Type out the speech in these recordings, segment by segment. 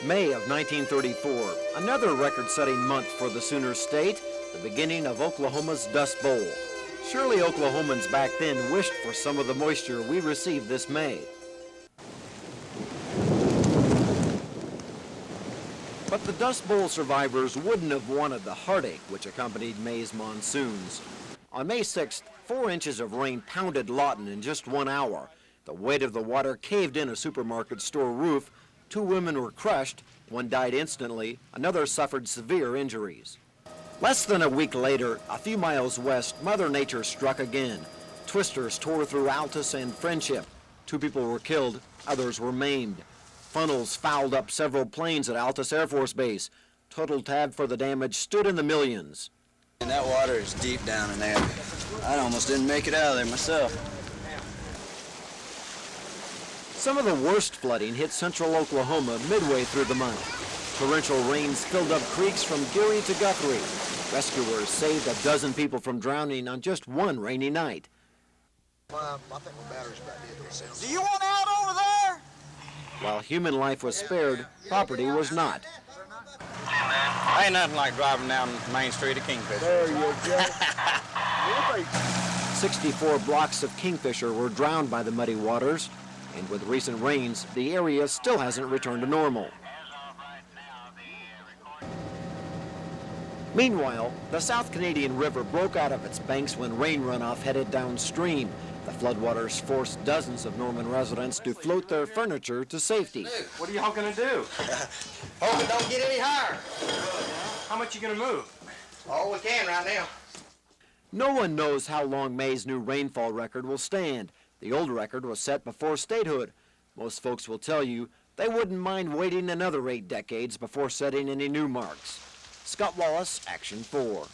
May of 1934, another record-setting month for the Sooner State, the beginning of Oklahoma's Dust Bowl. Surely Oklahomans back then wished for some of the moisture we received this May. But the Dust Bowl survivors wouldn't have wanted the heartache which accompanied May's monsoons. On May 6th, 4 inches of rain pounded Lawton in just 1 hour. The weight of the water caved in a supermarket store roof. 2 women were crushed, 1 died instantly, another suffered severe injuries. Less than a week later, a few miles west, Mother Nature struck again. Twisters tore through Altus and Friendship. 2 people were killed, others were maimed. Funnels fouled up several planes at Altus Air Force Base. Total tab for the damage stood in the millions. And that water is deep down in there. I almost didn't make it out of there myself. Some of the worst flooding hit central Oklahoma midway through the month. Torrential rains filled up creeks from Geary to Guthrie. Rescuers saved a dozen people from drowning on just one rainy night. I think my battery's about dead. Do you want out over there? While human life was spared, property was not. Ain't nothing like driving down Main Street of Kingfisher. There you go. 64 blocks of Kingfisher were drowned by the muddy waters, and with recent rains, the area still hasn't returned to normal. Meanwhile, the South Canadian River broke out of its banks when rain runoff headed downstream. The floodwaters forced dozens of Norman residents to float their furniture to safety. What are y'all gonna do? Hope it don't get any higher. How much you gonna move? All we can right now. No one knows how long May's new rainfall record will stand. The old record was set before statehood. Most folks will tell you they wouldn't mind waiting another 8 decades before setting any new marks. Scott Wallace, Action 4.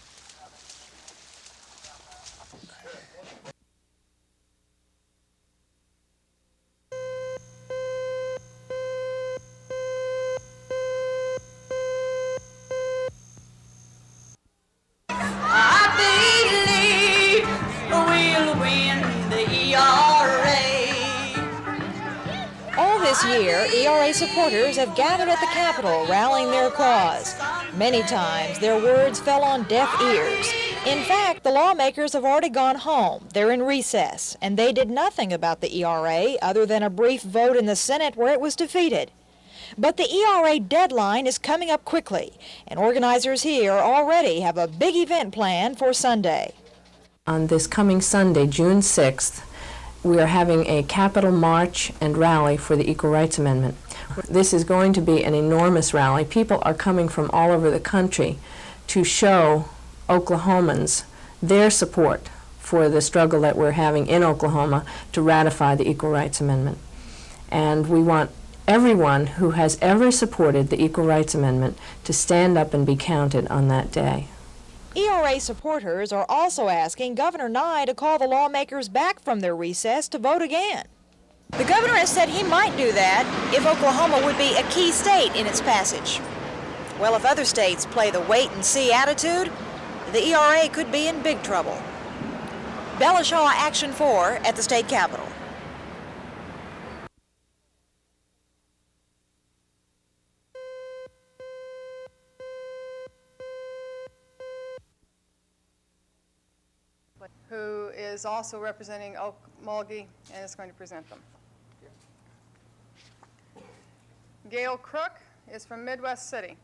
This year, ERA supporters have gathered at the Capitol rallying their cause. Many times, their words fell on deaf ears. In fact, the lawmakers have already gone home. They're in recess, and they did nothing about the ERA other than a brief vote in the Senate where it was defeated. But the ERA deadline is coming up quickly, and organizers here already have a big event planned for Sunday. On this coming Sunday, June 6th, we are having a Capitol March and rally for the Equal Rights Amendment. This is going to be an enormous rally. People are coming from all over the country to show Oklahomans their support for the struggle that we're having in Oklahoma to ratify the Equal Rights Amendment. And we want everyone who has ever supported the Equal Rights Amendment to stand up and be counted on that day. ERA supporters are also asking Governor Nigh to call the lawmakers back from their recess to vote again. The governor has said he might do that if Oklahoma would be a key state in its passage. Well, if other states play the wait-and-see attitude, the ERA could be in big trouble. Bella Shaw, Action 4 at the state capitol. Who is also representing Mulgee and is going to present them. Gail Crook is from Midwest City.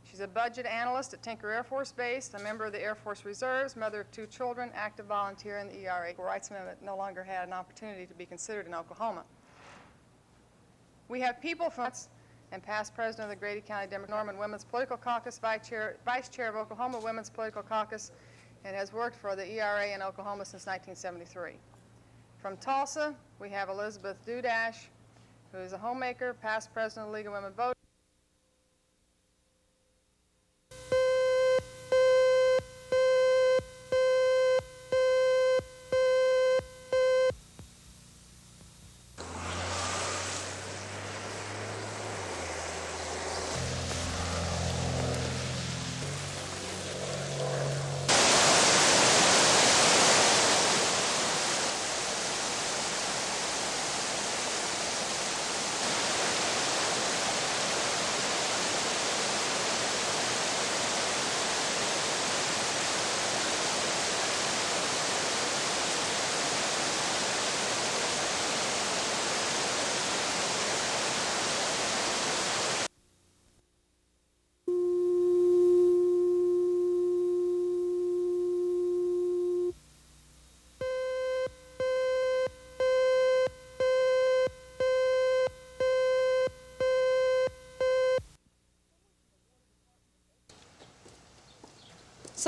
She's a budget analyst at Tinker Air Force Base, a member of the Air Force Reserves, mother of 2 children, active volunteer in the ERA. The Rights Amendment no longer had an opportunity to be considered in Oklahoma. We have people from and past president of the Grady County Norman Women's Political Caucus, vice chair of Oklahoma Women's Political Caucus, and has worked for the ERA in Oklahoma since 1973. From Tulsa, we have Elizabeth Dudash, who is a homemaker, past president of the League of Women Voters.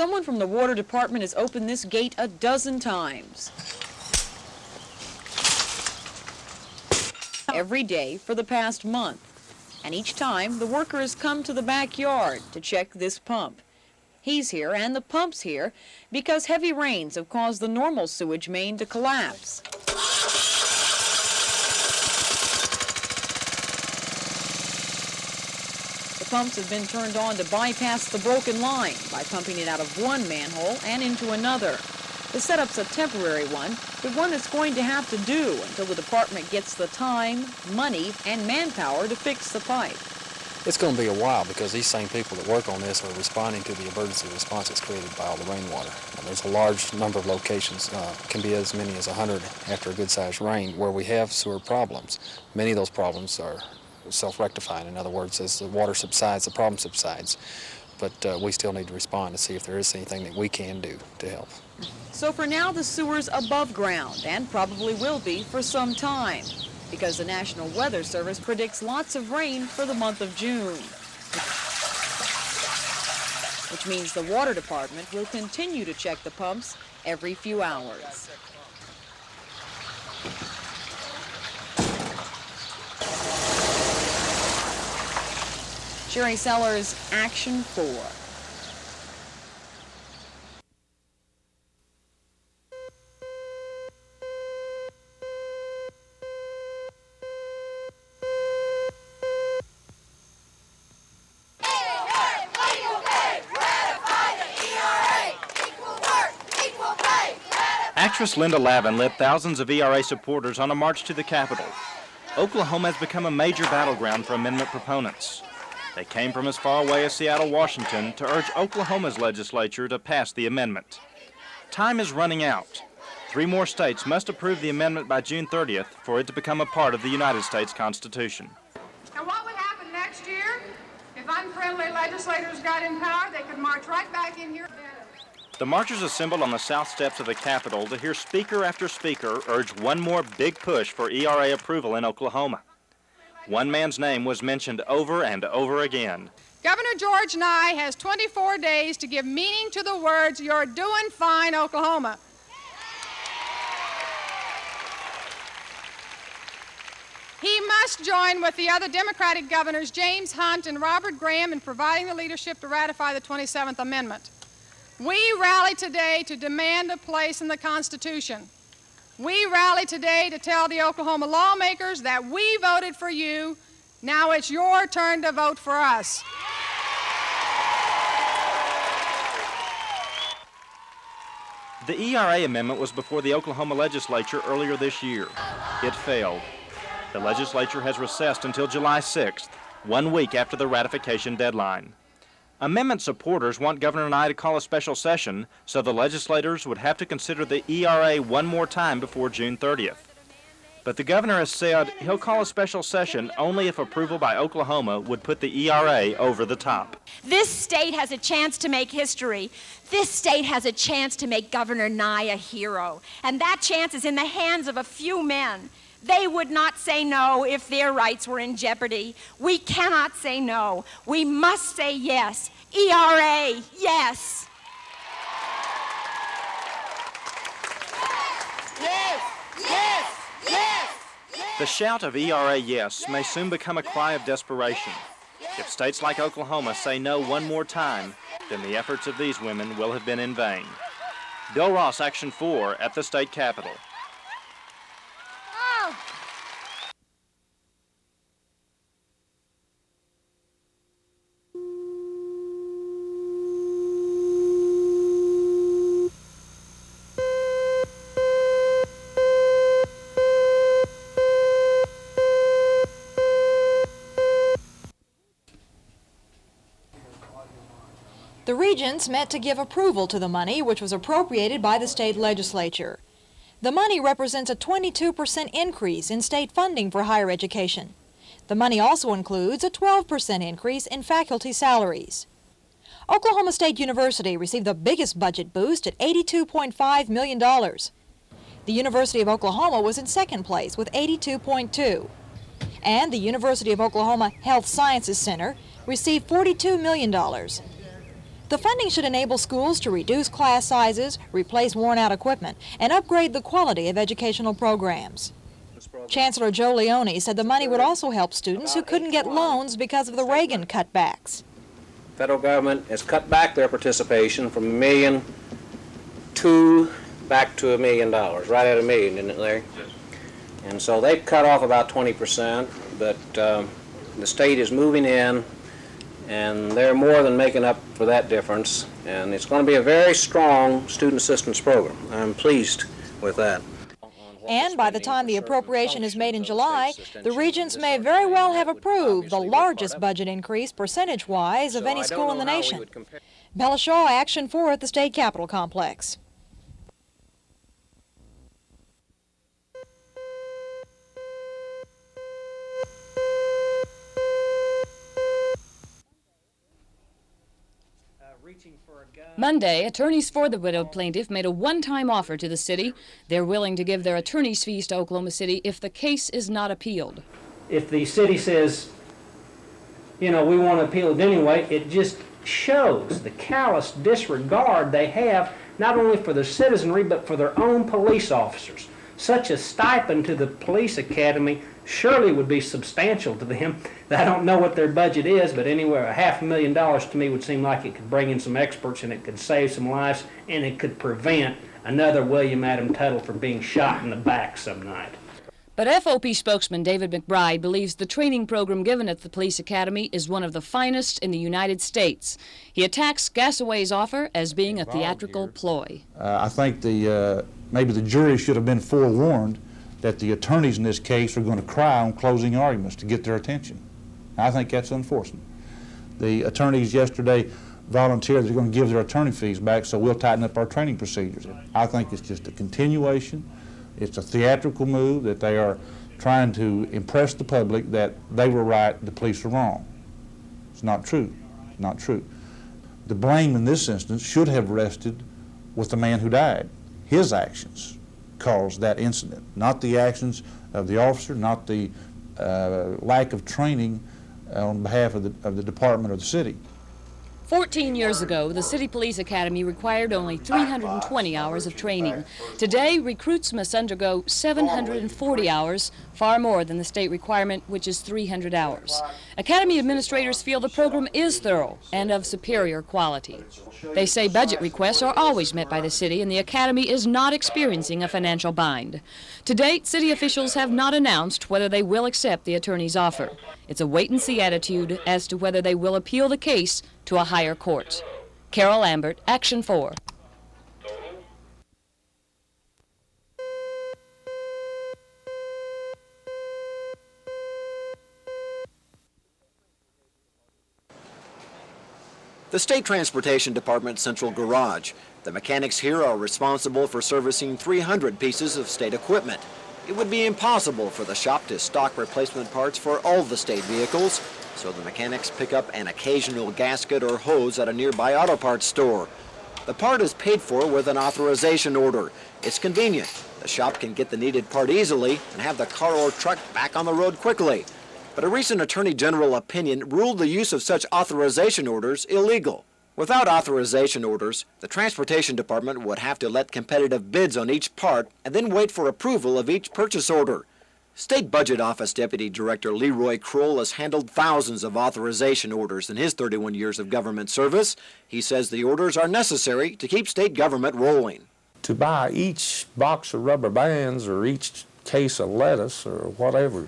Someone from the water department has opened this gate a dozen times. Every day for the past month. And each time, the worker has come to the backyard to check this pump. He's here and the pump's here because heavy rains have caused the normal sewage main to collapse. The pumps have been turned on to bypass the broken line by pumping it out of one manhole and into another. The setup's a temporary one, but one that's going to have to do until the department gets the time, money, and manpower to fix the pipe. It's going to be a while because these same people that work on this are responding to the emergency response that's created by all the rainwater. And there's a large number of locations, can be as many as 100 after a good-sized rain, where we have sewer problems. Many of those problems are self-rectifying. In other words, as the water subsides, the problem subsides. But we still need to respond to see if there is anything that we can do to help. So for now, the sewer's above ground and probably will be for some time because the National Weather Service predicts lots of rain for the month of June, which means the water department will continue to check the pumps every few hours. Sherry Sellers, Action 4. Actress Linda Lavin led thousands of ERA supporters on a march to the Capitol. Oklahoma has become a major battleground for amendment proponents. They came from as far away as Seattle, Washington, to urge Oklahoma's legislature to pass the amendment. Time is running out. 3 more states must approve the amendment by June 30th for it to become a part of the United States Constitution. And what would happen next year? If unfriendly legislators got in power, they could march right back in here. The marchers assembled on the south steps of the Capitol to hear speaker after speaker urge one more big push for ERA approval in Oklahoma. One man's name was mentioned over and over again. Governor George Nigh has 24 days to give meaning to the words, "You're doing fine, Oklahoma." He must join with the other Democratic governors, James Hunt and Robert Graham, in providing the leadership to ratify the 27th Amendment. We rally today to demand a place in the Constitution. We rally today to tell the Oklahoma lawmakers that we voted for you. Now it's your turn to vote for us. The ERA amendment was before the Oklahoma legislature earlier this year. It failed. The legislature has recessed until July 6th, 1 week after the ratification deadline. Amendment supporters want Governor Nigh to call a special session so the legislators would have to consider the ERA one more time before June 30th. But the governor has said he'll call a special session only if approval by Oklahoma would put the ERA over the top. This state has a chance to make history. This state has a chance to make Governor Nigh a hero. And that chance is in the hands of a few men. They would not say no if their rights were in jeopardy. We cannot say no. We must say yes. ERA, yes. Yes, yes, yes. The shout of ERA yes may soon become a cry of desperation. If states like Oklahoma say no one more time, then the efforts of these women will have been in vain. Bill Ross, Action 4 at the state capitol. The Regents met to give approval to the money, which was appropriated by the state legislature. The money represents a 22% increase in state funding for higher education. The money also includes a 12% increase in faculty salaries. Oklahoma State University received the biggest budget boost at $82.5 million. The University of Oklahoma was in second place with $82.2. And the University of Oklahoma Health Sciences Center received $42 million. The funding should enable schools to reduce class sizes, replace worn-out equipment, and upgrade the quality of educational programs. Chancellor Joe Leone said the money would also help students who couldn't get loans because of the Reagan cutbacks. Federal government has cut back their participation from $1 million back to $1 million, right at $1 million, isn't it, Larry? And so they've cut off about 20%, but the state is moving in, and they're more than making up for that difference, and it's going to be a very strong student assistance program. I'm pleased with that. And by the time the appropriation is made in July, the Regents may very well have approved the largest budget increase percentage-wise of any school in the nation. Bella Shaw, Action 4 at the State Capitol Complex. Monday, attorneys for the widowed plaintiff made a one-time offer to the city. They're willing to give their attorney's fees to Oklahoma City if the case is not appealed. If the city says, you know, we want to appeal it anyway, it just shows the callous disregard they have not only for their citizenry but for their own police officers. Such a stipend to the police academy surely would be substantial to them. I don't know what their budget is, but anywhere $500,000 to me would seem like it could bring in some experts and it could save some lives and it could prevent another William Adam Tuttle from being shot in the back some night. But FOP spokesman David McBride believes the training program given at the police academy is one of the finest in the United States. He attacks Gassaway's offer as being a theatrical ploy. I think maybe the jury should have been forewarned that the attorneys in this case are going to cry on closing arguments to get their attention. I think that's unfortunate. The attorneys yesterday volunteered they're going to give their attorney fees back, so we'll tighten up our training procedures. I think it's just a continuation. It's a theatrical move that they are trying to impress the public that they were right, the police were wrong. It's not true. It's not true. The blame in this instance should have rested with the man who died. His actions caused that incident, not the actions of the officer, not the lack of training on behalf of the department or the city. 14 years ago, the City Police Academy required only 320 hours of training. Today, recruits must undergo 740 hours, far more than the state requirement, which is 300 hours. Academy administrators feel the program is thorough and of superior quality. They say budget requests are always met by the city, and the Academy is not experiencing a financial bind. To date, city officials have not announced whether they will accept the attorney's offer. It's a wait-and-see attitude as to whether they will appeal the case to a higher court. Carol Lambert, Action 4. The State Transportation Department Central Garage. The mechanics here are responsible for servicing 300 pieces of state equipment. It would be impossible for the shop to stock replacement parts for all the state vehicles, so the mechanics pick up an occasional gasket or hose at a nearby auto parts store. The part is paid for with an authorization order. It's convenient. The shop can get the needed part easily and have the car or truck back on the road quickly. But a recent Attorney General opinion ruled the use of such authorization orders illegal. Without authorization orders, the Transportation Department would have to let competitive bids on each part and then wait for approval of each purchase order. State Budget Office Deputy Director Leroy Kroll has handled thousands of authorization orders in his 31 years of government service. He says the orders are necessary to keep state government rolling. To buy each box of rubber bands or each case of lettuce or whatever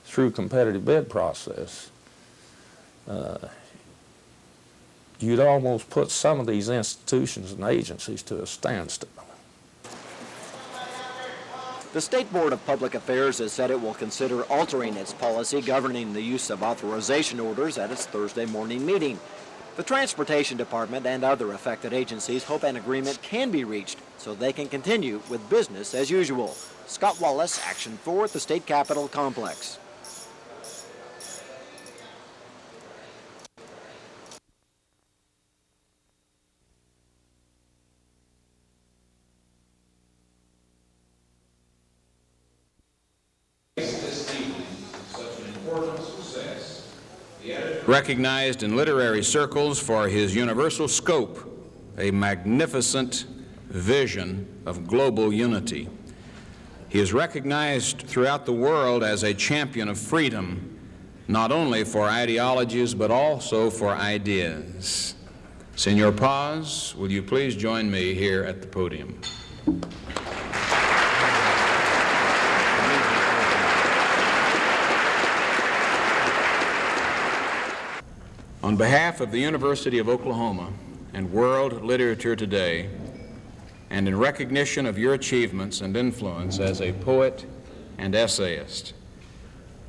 through competitive bid process, you'd almost put some of these institutions and agencies to a standstill. The State Board of Public Affairs has said it will consider altering its policy governing the use of authorization orders at its Thursday morning meeting. The Transportation Department and other affected agencies hope an agreement can be reached so they can continue with business as usual. Scott Wallace, Action 4 at the State Capitol Complex. This evening, such an important success, the editor recognized in literary circles for his universal scope, a magnificent vision of global unity. He is recognized throughout the world as a champion of freedom, not only for ideologies, but also for ideas. Senor Paz, will you please join me here at the podium? On behalf of the University of Oklahoma and world literature today, and in recognition of your achievements and influence as a poet and essayist,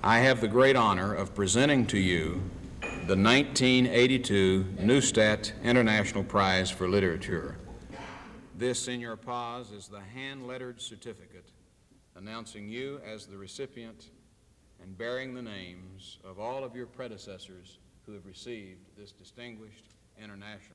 I have the great honor of presenting to you the 1982 Neustadt International Prize for Literature. This, Senor Paz, is the hand-lettered certificate announcing you as the recipient and bearing the names of all of your predecessors who have received this distinguished international.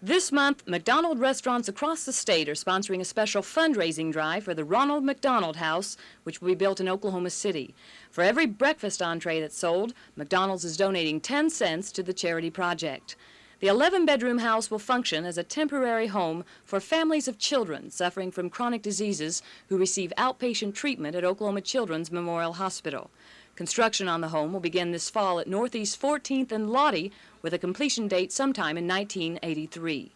This month, McDonald's restaurants across the state are sponsoring a special fundraising drive for the Ronald McDonald House, which will be built in Oklahoma City. For every breakfast entree that's sold, McDonald's is donating 10 cents to the charity project. The 11-bedroom house will function as a temporary home for families of children suffering from chronic diseases who receive outpatient treatment at Oklahoma Children's Memorial Hospital. Construction on the home will begin this fall at Northeast 14th and Lottie, with a completion date sometime in 1983.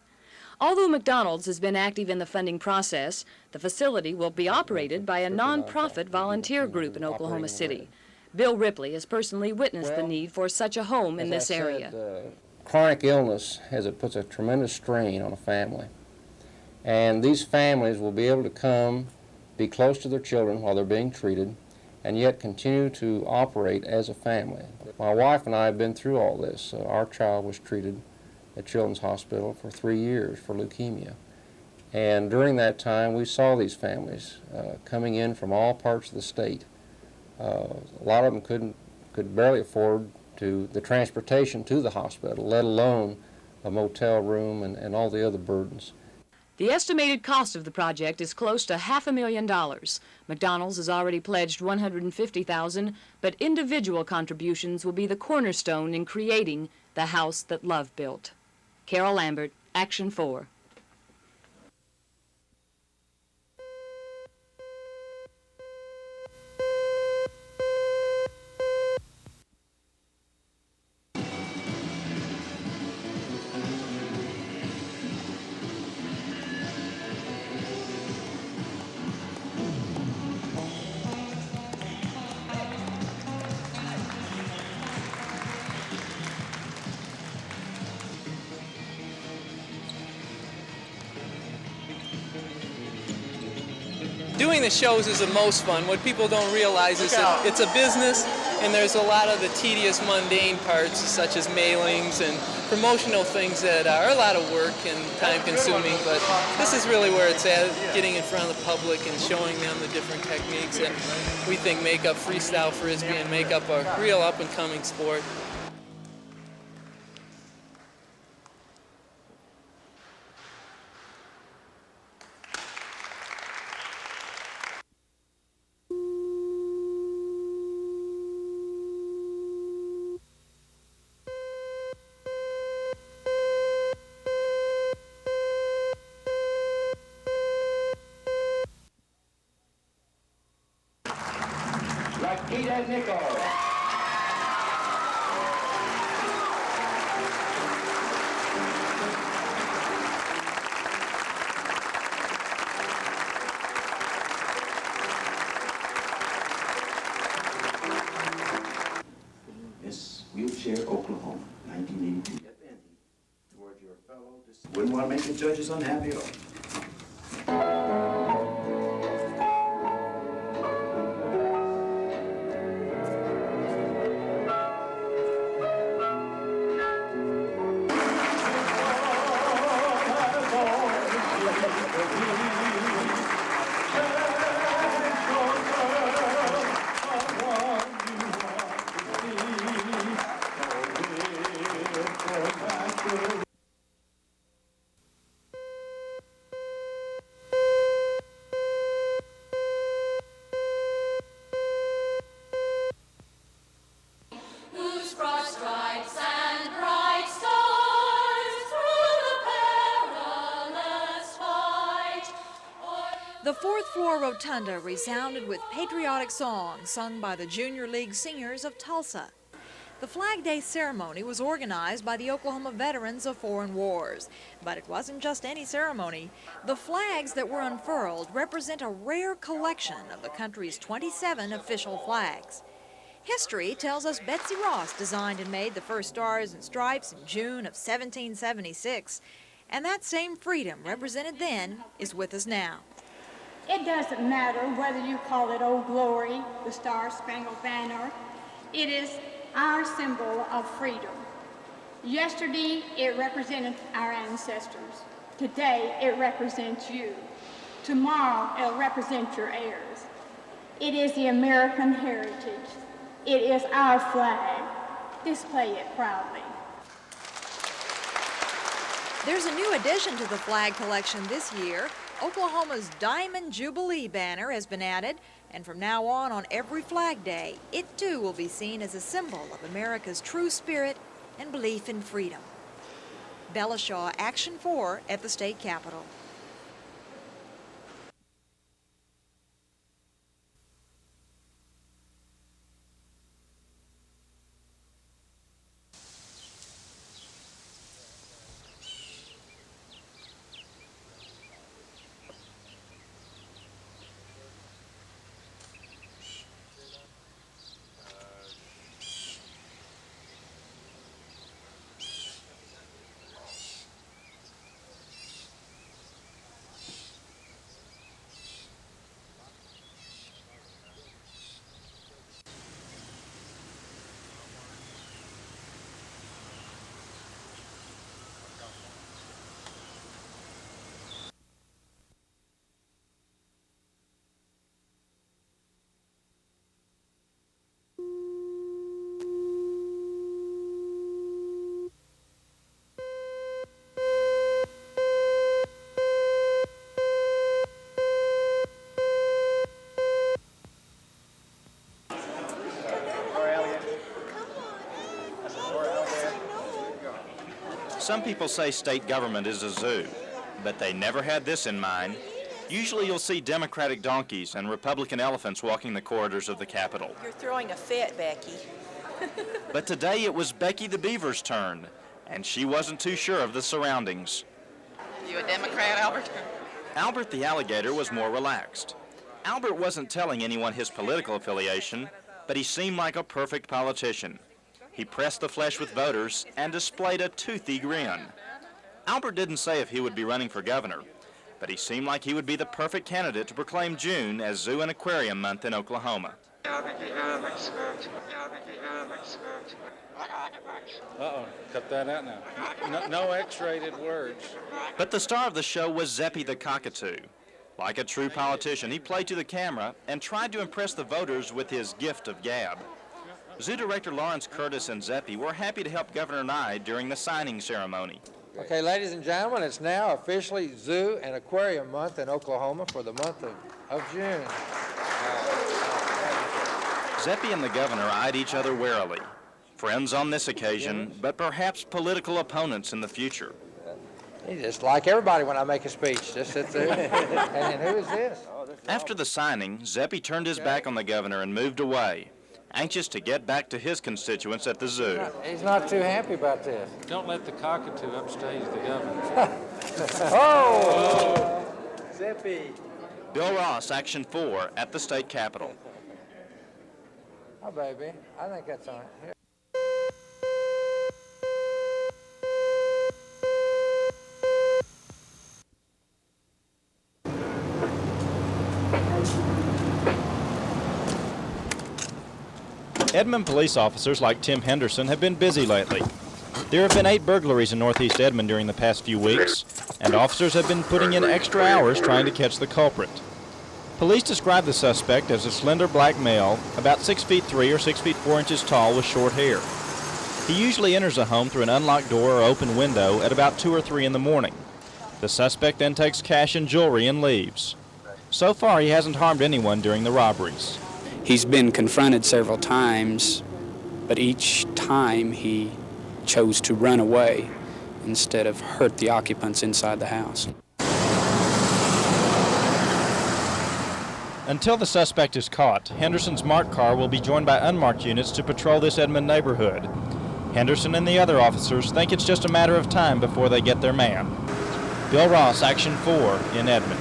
Although McDonald's has been active in the funding process, the facility will be operated by a nonprofit volunteer group in Oklahoma City. Bill Ripley has personally witnessed the need for such a home in this area. Chronic illness puts a tremendous strain on a family. And these families will be able to come, be close to their children while they're being treated, and yet continue to operate as a family. My wife and I have been through all this. Our child was treated at Children's Hospital for 3 years for leukemia. And during that time, we saw these families coming in from all parts of the state. A lot of them could barely afford the transportation to the hospital, let alone a motel room and all the other burdens. The estimated cost of the project is close to $500,000. McDonald's has already pledged $150,000, but individual contributions will be the cornerstone in creating the house that love built. Carol Lambert, Action 4. Doing the shows is the most fun. What people don't realize is that it's a business, and there's a lot of the tedious, mundane parts, such as mailings and promotional things that are a lot of work and time-consuming. But this is really where it's at, getting in front of the public and showing them the different techniques that we think make up freestyle Frisbee and make up a real up-and-coming sport. Wheelchair, Oklahoma, 1982. Towards your fellow, wouldn't want to make the judges unhappy at all. The fourth floor rotunda resounded with patriotic songs sung by the Junior League Singers of Tulsa. The Flag Day ceremony was organized by the Oklahoma Veterans of Foreign Wars. But it wasn't just any ceremony. The flags that were unfurled represent a rare collection of the country's 27 official flags. History tells us Betsy Ross designed and made the first Stars and Stripes in June of 1776. And that same freedom represented then is with us now. It doesn't matter whether you call it Old Glory, the Star-Spangled Banner. It is our symbol of freedom. Yesterday, it represented our ancestors. Today, it represents you. Tomorrow, it'll represent your heirs. It is the American heritage. It is our flag. Display it proudly. There's a new addition to the flag collection this year. Oklahoma's Diamond Jubilee banner has been added, and from now on every Flag Day, it too will be seen as a symbol of America's true spirit and belief in freedom. Bella Shaw, Action 4 at the state capitol. Some people say state government is a zoo, but they never had this in mind. Usually you'll see Democratic donkeys and Republican elephants walking the corridors of the Capitol. You're throwing a fit, Becky. But today it was Becky the Beaver's turn, and she wasn't too sure of the surroundings. You a Democrat, Albert? Albert the alligator was more relaxed. Albert wasn't telling anyone his political affiliation, but he seemed like a perfect politician. He pressed the flesh with voters and displayed a toothy grin. Albert didn't say if he would be running for governor, but he seemed like he would be the perfect candidate to proclaim June as Zoo and Aquarium Month in Oklahoma. Uh-oh, cut that out now. No X-rated words. But the star of the show was Zeppy the cockatoo. Like a true politician, he played to the camera and tried to impress the voters with his gift of gab. Zoo Director Lawrence Curtis and Zeppy were happy to help Governor Nigh during the signing ceremony. Okay, ladies and gentlemen, it's now officially Zoo and Aquarium Month in Oklahoma for the month of June. Zeppy and the governor eyed each other warily. Friends on this occasion, but perhaps political opponents in the future. He just like everybody when I make a speech, just sit there. And who is this? After the signing, Zeppy turned his back on the governor and moved away, anxious to get back to his constituents at the zoo. He's not too happy about this. Don't let the cockatoo upstage the governor. Oh! Zippy. Bill Ross, Action 4 at the state capitol. Oh, baby. I think that's all right. Here. Edmond police officers like Tim Henderson have been busy lately. There have been 8 burglaries in northeast Edmond during the past few weeks, and officers have been putting in extra hours trying to catch the culprit. Police describe the suspect as a slender black male, about 6'3" or 6'4" tall with short hair. He usually enters a home through an unlocked door or open window at about 2 or 3 in the morning. The suspect then takes cash and jewelry and leaves. So far, he hasn't harmed anyone during the robberies. He's been confronted several times, but each time he chose to run away instead of hurt the occupants inside the house. Until the suspect is caught, Henderson's marked car will be joined by unmarked units to patrol this Edmond neighborhood. Henderson and the other officers think it's just a matter of time before they get their man. Bill Ross, Action 4 in Edmond.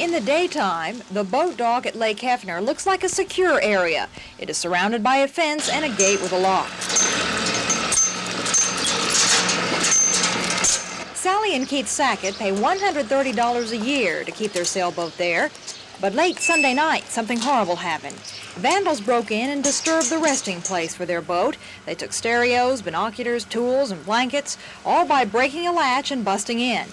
In the daytime, the boat dock at Lake Hefner looks like a secure area. It is surrounded by a fence and a gate with a lock. Sally and Keith Sackett pay $130 a year to keep their sailboat there. But late Sunday night, something horrible happened. Vandals broke in and disturbed the resting place for their boat. They took stereos, binoculars, tools, and blankets, all by breaking a latch and busting in.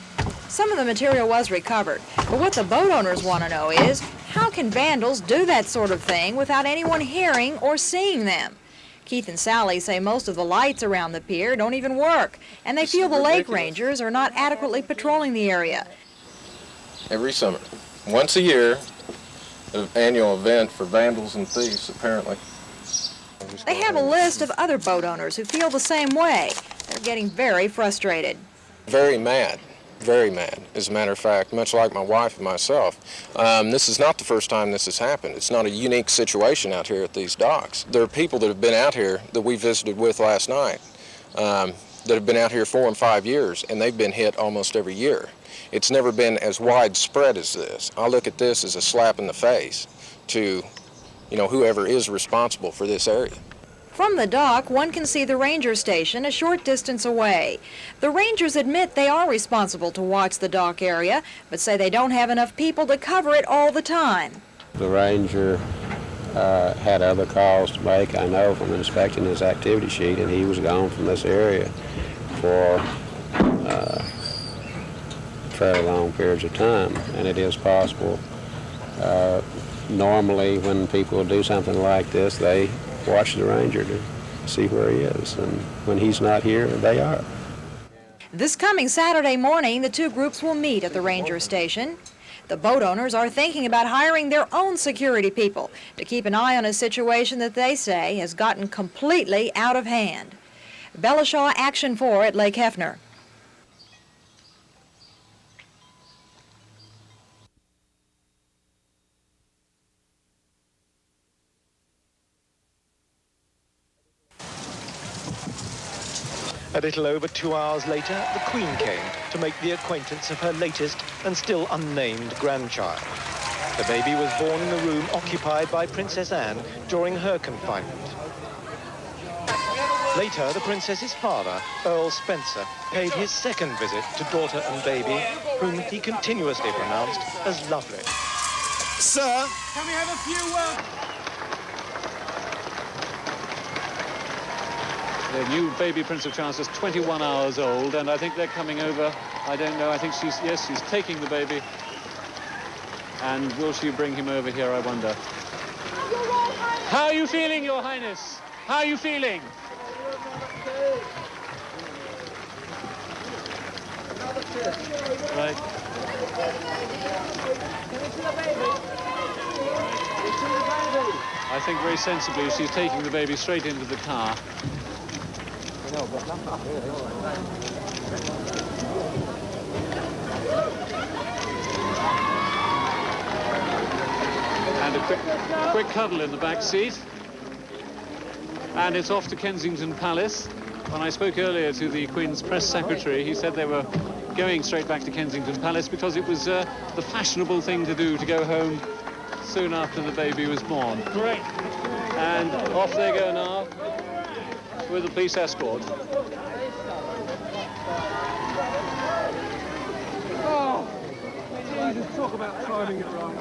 Some of the material was recovered, but what the boat owners want to know is, how can vandals do that sort of thing without anyone hearing or seeing them? Keith and Sally say most of the lights around the pier don't even work, and they feel the lake rangers are not adequately patrolling the area. Every summer, once a year, an annual event for vandals and thieves, apparently. They have a list of other boat owners who feel the same way. They're getting very frustrated. Very mad. Very mad, as a matter of fact, much like my wife and myself. This is not the first time this has happened. It's not a unique situation out here at these docks. There are people that have been out here that we visited with last night that have been out here 4 and 5 years, and they've been hit almost every year. It's never been as widespread as this. I look at this as a slap in the face to, whoever is responsible for this area. From the dock, one can see the ranger station a short distance away. The rangers admit they are responsible to watch the dock area, but say they don't have enough people to cover it all the time. The ranger had other calls to make, I know, from inspecting his activity sheet, and he was gone from this area for fairly long periods of time, and it is possible. Normally, when people do something like this, they watch the ranger to see where he is, and when he's not here, they are. This coming Saturday morning, the two groups will meet at the ranger station. The boat owners are thinking about hiring their own security people to keep an eye on a situation that they say has gotten completely out of hand. Bella Shaw, Action 4 at Lake Hefner. A little over 2 hours later, the Queen came to make the acquaintance of her latest and still unnamed grandchild. The baby was born in the room occupied by Princess Anne during her confinement. Later, the princess's father, Earl Spencer, paid his second visit to daughter and baby, whom he continuously pronounced as lovely. Sir, can we have a few words? The new baby Prince of Charles is 21 hours old, and I think they're coming over. I don't know. I think she's taking the baby. And will she bring him over here, I wonder? How are you feeling, Your Highness? How are you feeling? Right. I think very sensibly she's taking the baby straight into the car. And a quick cuddle in the back seat. And it's off to Kensington Palace. When I spoke earlier to the Queen's press secretary, he said they were going straight back to Kensington Palace because it was the fashionable thing to do, to go home soon after the baby was born. Great. And off they go now with the police escort. Oh, Jesus, talk about timing it wrong.